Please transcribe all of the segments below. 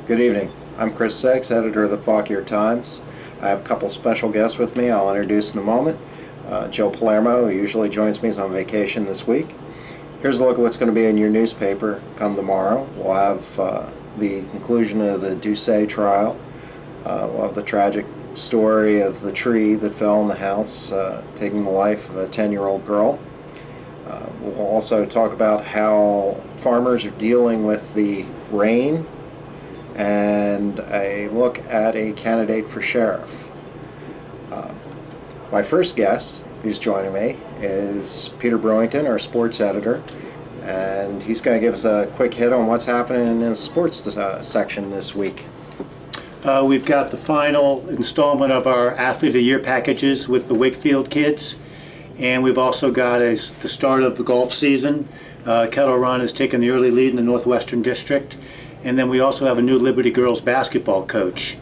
Good evening. I'm Chris Seggs, editor of the Fauquier Times. I have a couple special guests with me I'll introduce in a moment. Joe Palermo, who usually joins me, is on vacation this week. Here's a look at what's going to be in your newspaper come tomorrow. We'll have the conclusion of the Doucet trial. We'll have the tragic story of the tree that fell in the house, taking the life of a 10-year-old girl. We'll also talk about how farmers are dealing with the rain, and a look at a candidate for sheriff. My first guest who's joining me is Peter Brewington, our sports editor, and he's going to give us a quick hit on what's happening in the sports section this week. We've got the final installment of our Athlete of the Year packages with the Wakefield kids, and we've also got the start of the golf season. Kettle Run has taken the early lead in the Northwestern District. And then we also have a new Liberty Girls basketball coach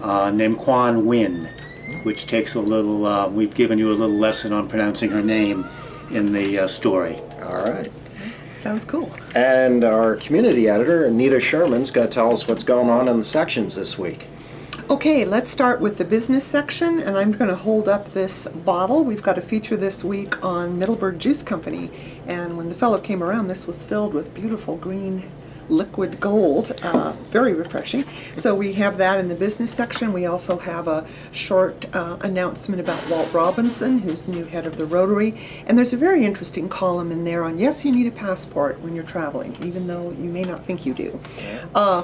named Quan Nguyen, which takes a little, we've given you a little lesson on pronouncing her name in the story. All right. Sounds cool. And our community editor, Anita Sherman's going to tell us what's going on in the sections this week. Okay, let's start with the business section, and I'm going to hold up this bottle. We've got a feature this week on Middleburg Juice Company, and when the fellow came around, this was filled with beautiful green liquid gold, very refreshing. So we have that in the business section. We also have a short announcement about Walt Robinson, who's the new head of the Rotary, and there's a very interesting column in there on yes, you need a passport when you're traveling, even though you may not think you do.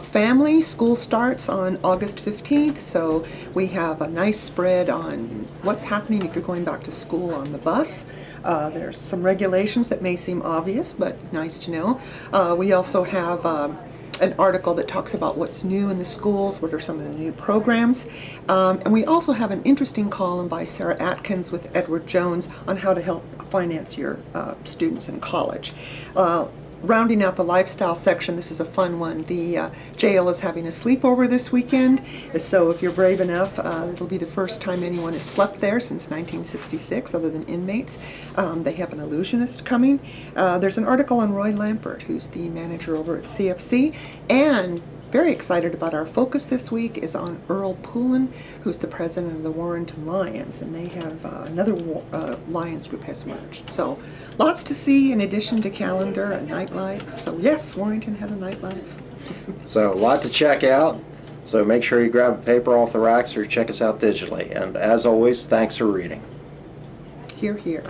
Family school starts on August 15th, so we have a nice spread on what's happening if you're going back to school on the bus. There's some regulations that may seem obvious, but nice to know. We also have an article that talks about what's new in the schools, what are some of the new programs. And we also have an interesting column by Sarah Atkins with Edward Jones on how to help finance your students in college. Rounding out the lifestyle section, this is a fun one. The jail is having a sleepover this weekend, so if you're brave enough, it'll be the first time anyone has slept there since 1966, other than inmates. They have an illusionist coming. There's an article on Roy Lampert, who's the manager over at CFC, and very excited about our focus this week is on Earl Poulin, who's the president of the Warrenton Lions, and they have another Lions group has merged. So lots to see in addition to calendar and nightlife. So yes, Warrenton has a nightlife. So a lot to check out. So make sure you grab a paper off the racks or check us out digitally. And as always, thanks for reading. Hear, hear.